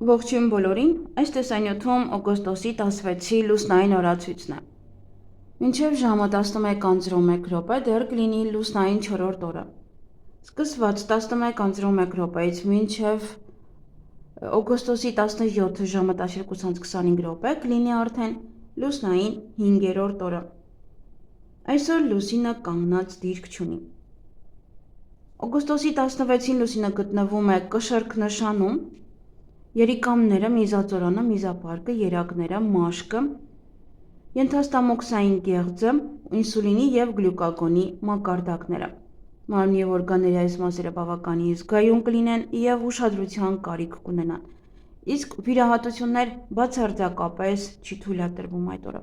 Ողջույն բոլորին, այս տեսանյութում օգոստոսի 16-ի լուսնային օրացույցն է։ Մինչև ժամը 11:01 դեռ կլինի լուսնային 4-րդ օրը։ Սկսված 11:01 րոպեից մինչև օգոստոսի 17 ժամը 12:25 կլինի արդեն լուսնային 5-րդ օրը։ Այսօր լուսինը կանգնած դիրք չունի։ Օգոստոսի 16-ին լուսինը գտնվում է կշռք նշանում, երիկամները, միզածորանը, միզապարկը, երակները, մաշկը, ենթաստամոքսային գեղձը, ինսուլինի և գլյուկագոնի մակարդակները։ Մարմնի և օրգանների այս մասերը բավականին զգայուն կլինեն և ուշադրության կարիք կունենան, իսկ վիրահատություններ բացարձակապես չի թույլատրվում այդ օրը։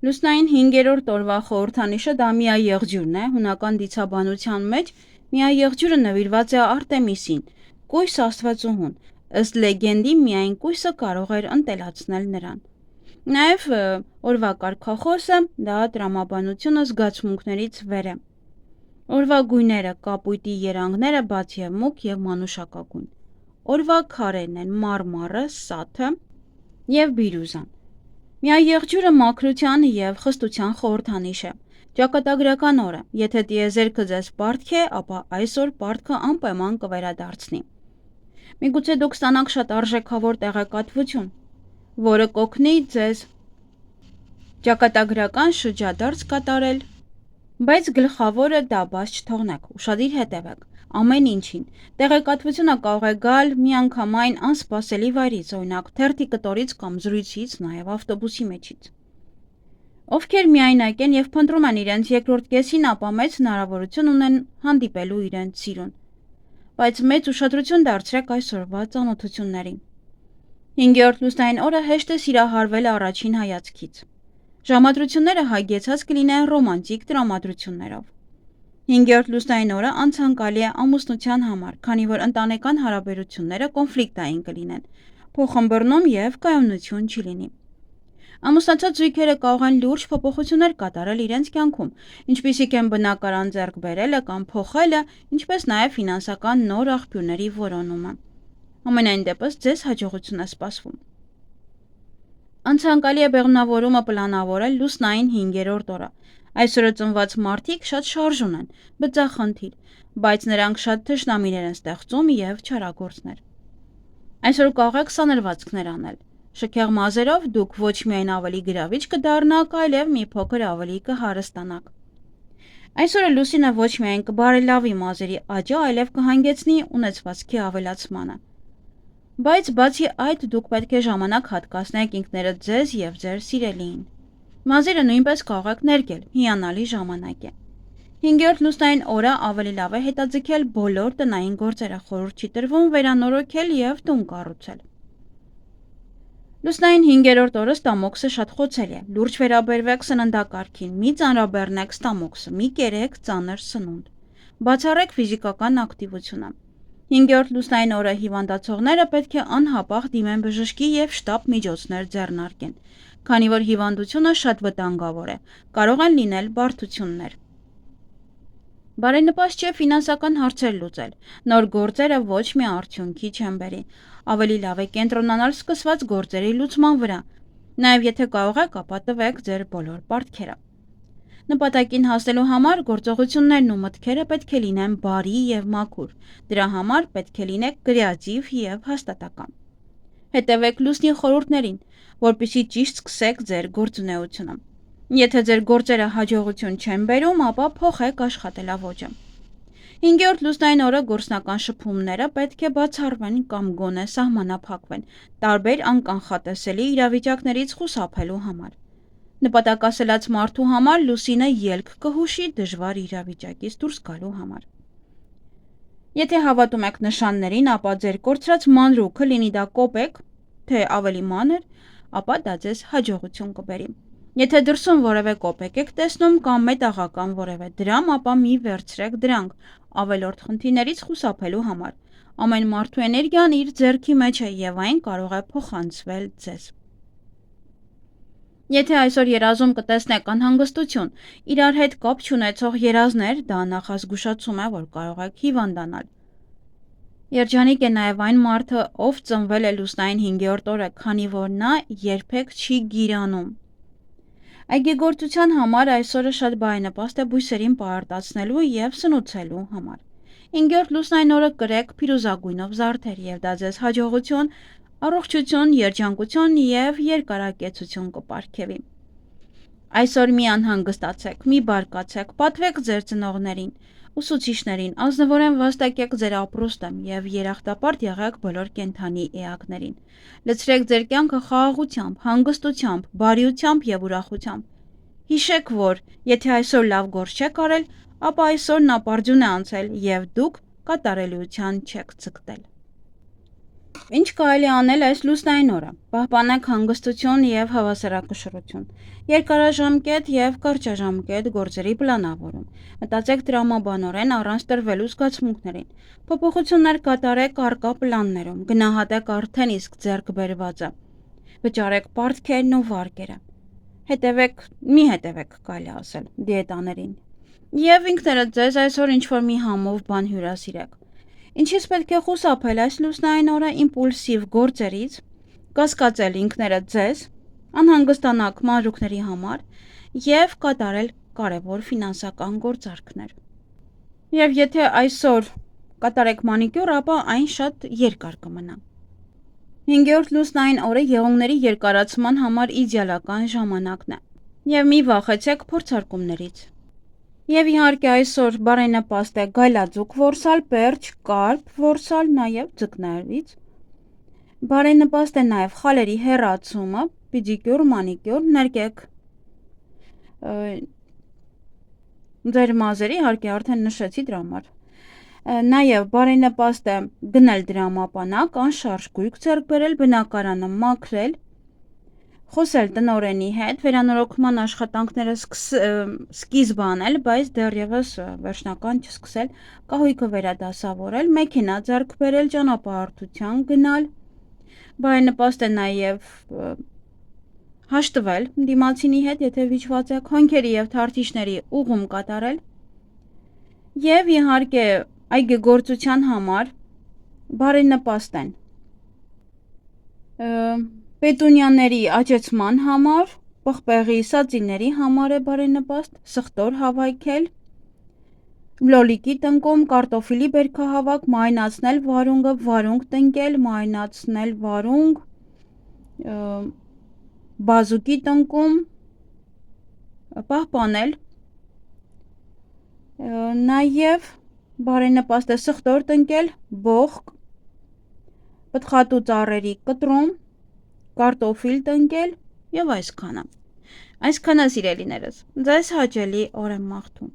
Լուսնային 5-րդ օրվա խորհրդանիշը դա միաեղջյուրն է, հունական դիցաբանության մեջ միաեղջյուրը նվիրված է Արտեմիսին, կույս աստվածուհուն, ըստ լեգենդի միայն կույսը կարող էր ընտելացնել նրան։ Նաև օրվա կարգախոսը դա տրամաբանությունը զգացմունքներից վեր է։ Օրվա գույները կապույտի երանգները բաց և մուգ և մանուշակագույն։ Օրվա քարերն են մարմարը, սաթը և բիրյուզան։ Միաեղջյուրը մաքրության և խստության խորհրդանիշ է։ Ճակատագրական օր է, եթե տիեզերքը ձեզ պարտք է, ապա այսօր պարտքը անպայման կվերադարձնի։ Միգուցե դուք ստանաք շատ արժեքավոր տեղեկատվություն, որը կօգնի ձեզ ճակատագրական շրջադարձ կատարել, բայց գլխավորը դա բաց չթողնեք, ուշադիր հետևեք ամեն ինչին։ Տեղեկատվությունը կարող է գալ միանգամայն անսպասելի վայրից, օրինակ թերթի կտորից կամ զրույցից, նաև ավտոբուսի մեջից։ Ովքեր միայնակ են և փնտրում են իրենց երկրորդ կեսին, ապա մեծ հնարավորություն ունեն հանդիպելու իրենց սիրուն, բայց մեծ ուշադրություն դարձրեք այսօրվա ծանոթություններին։ 5-րդ լուսնային օրը հեշտ է սիրահարվել առաջին հայացքից։ Ժամադրությունները հագեցած կլինեն ռոմանտիկ տրամադրություններով։ 5-րդ լուսնային օրը անցանկալի է ամուսնության համար, քանի որ ընտանեկան հարաբերությունները կոնֆլիկտային կլինեն, փոխըմբռնում և կայունություն չի լինի։ Ամուսնացած զույգերը կարող են լուրջ փոփոխություններ կատարել իրենց կյանքում, ինչպիսիք են բնակարան ձեռք բերելը կամ փոխելը, ինչպես նաև ֆինանսական նոր աղբյուրների որոնումը։ Համենայն դեպս ձեզ հաջողություն է սպասվում։ Անցանկալի է բեղմնավորումը պլանավորել լուսնային 5-րդ օրը։ Այսօրը ծնված մարդիկ շատ շարժուն են, բծախնդիր, բայց նրանք շատ թշնամիներ են ստեղծում և չարագործներ։ Այսօր կարող եք սանրվածքներ անել։ Շքեղ մազերով դուք ոչ միայն ավելի գրավիչ կդառնաք, այլև մի փոքր ավելի կհարստանաք։ Այսօրը լուսինը ոչ միայն կբարելավի մազերի աճը, այլև կհանգեցնի ունեցվածքի ավելացմանը։ Բայց բացի այդ, դուք պետք է ժամանակ հատկացնեք ինքներդ ձեզ և ձեր սիրելիին։ Մազերը նույնպես կարող եք ներկել, հիանալի ժամանակ է։ 5-րդ լուսնային օրը ավելի լավ է հետաձգել բոլոր տնային գործերը, խորհուրդ չի տրվում վերանորոգել և տուն կառուցել։ Լուսնային 5-րդ օրը ստամոքսը շատ խոցելի է, լուրջ վերաբերվեք սննդակարգին, մի ծանրաբեռնեք ստամոքսը, մի կերեք ծանր սնունդ, բացառեք ֆիզիկական ակտիվությունը։ 5-րդ լուսնային օրը հիվանդացողները պետք է անհապաղ դիմեն բժշկի և շտապ միջոցներ ձեռնարկեն, քանի որ հիվանդությունը շատ վտանգավոր է, կարող են լինել բարդություններ։ Բարենպաստ չէ ֆինանսական հարցեր լուծել, նոր գործերը ոչ մի արդյունքի չեն բերի, ավելի լավ է կենտրոնանալ սկսված գործերի լուծման վրա, նաև եթե կարող եք, ապա տվեք ձեր բոլոր պարտքերը։ Նպատակին հասնելու համար գործողություններն ու մտքերը պետք է լինեն բարի և մաքուր, դրա համար պետք է լինեք կրեատիվ և հաստատակամ։ Հետևեք լուսնի խորհուրդներին, որպեսզի ճիշտ սկսեք ձեր գործունեությունը։ Եթե ձեր գործերը հաջողություն չեն բերում, ապա փոխեք աշխատելաոճը։ 5-րդ լուսնային օրը գործնական շփումները պետք է բացառվեն կամ գոնե սահմանափակվեն, տարբեր անկանխատեսելի իրավիճակներից խուսափելու համար։ Նպատակասլաց մարդու համար լուսինը ելք կհուշի դժվար իրավիճակից դուրս գալու համար։ Եթե հավատում եք նշաններին, ապա ձեր կորցրած մանրուքը, լինի դա կոպեկ, թե ավելի մանր, ապա դա ձեզ հաջողություն կբերի։ Եթե դրսում որևէ կոպեկ եք տեսնում կամ մետաղական որևէ դրամ, ապա մի վերցրեք դրանք ավելորդ խնդիրներից խուսափելու համար։ Ամեն մարդու էներգիան իր ձեռքի մեջ է և այն կարող է փոխանցվել ձեզ։ Եթե այսօր երազում կտեսնեք անհանգստություն, իրար հետ կապ չունեցող երազներ, դա նախազգուշացում է, որ կարող եք հիվանդանալ։ Երջանիկ է նաև այն մարդը, ով ծնվել է լուսնային 5-րդ օրը, քանի որ նա երբեք չի գիրանում։ Այգեգործության համար այսօրը շատ բարենպաստ է բույսերին պարարտացնելու և սնուցելու համար։ 5-րդ լուսնային օրը կրեք փիրուզագույնով զարդեր և դա ձեզ հաջողություն, առողջություն, երջանկություն և երկարակեցություն կպարգևի։ Այսօր մի անհանգստացեք, մի բարկացեք, պատվեք ձեր ծնողներին, ուսուցիչներին, ազնվորեն վաստակեք ձեր ապրուստը և երախտապարտ եղեք բոլոր կենդանի էակներին։ Լցրեք ձեր կյանքը խաղաղությամբ, հանգստությամբ, բարիությամբ և ուրախությամբ։ Հիշեք, որ եթե այսօր լավ գործ չեք արել, ապա այսօրն ապարդյուն է անցել և դուք կատարելիության չեք ձգտել։ Ինչ կարելի անել այս լուսնային օրը։ Պահպանեք հանգստություն և հավասարակշռություն։ Երկարաժամկետ և կարճաժամկետ գործերի պլանավորում։ Մտածեք տրամաբանորեն առանց տրվելու զգացմունքներին։ Փոփոխություններ կատարեք առկա պլաններում։ Գնահատեք արդեն իսկ ձեռք բերվածը։ Վճարեք պարտքերն ու վարկերը։ Մի հետևեք, կարելի ասել, դիետաներին։ Եվ ինքներդ ձեզ այսօր ինչ-որ մի համով բան հյուրասիրեք։ Ինչից պետք է խուսափել այս լուսնային օրը իմպուլսիվ գործերից, կասկածել ինքներդ ձեզ, անհանգստանաք մանրուքների համար և կատարել կարևոր ֆինանսական գործարքներ։ Եվ եթե այսօր կատարեք մանիկյուր, ապա այն շատ երկար կմնա։ 5-րդ լուսնային օրը եղունգների երկարացման համար իդեալական ժամանակն է։ Եվ մի վախեցեք փորձարկումներից։ Եվ իհարկե այսօր բարենպաստ է գայլաձուկ որսալ, պերճ, կարպ որսալ, նաև ձկներից։ Բարենպաստ է նաև խալերի հեռացումը, պեդիկյուր, մանիկյուր, նրկեք ձեր մազերի, իհարկե արդեն նշեցի դրա համար։ Նաև բարենպաստ է գնել դրամապանակ, անշարժ գույք ձեռք բերել, բնակարանը մաքրել, խոսել տնօրենի հետ, վերանորոգման աշխատանքները սկիզբ անել, բայց դեռևս վերջնական չսկսել, կահույքը վերադասավորել, մեքենա ձեռք բերել, ճանապարհորդության գնալ, բարենպաստ է նաև հաշտվել դիմացինի հետ, եթե վիճված եք, հոնքերի և թարթիչների ուղում կատարել և իհարկե այգեգործության համար բարենպաստ են պետունյաների աճեցման համար, պղպեղի սածիների համար է բարենպաստ, սխտոր հավաքել, լոլիկի տնկում, կարտոֆիլի բերքահավաք, մարինացնել վարունգը, վարունգ տնկել, մարինացնել վարունգ, բազուկի տնկում, պահպանել, նաև բարենպաստ է սխտոր տնկել, բոխ, պտղատու ծառերի կտրում, կարտոֆիլ տնկել և այսքանը։ Այսքանը սիրելիներս, ձեզ հաճելի օր եմ մաղթում։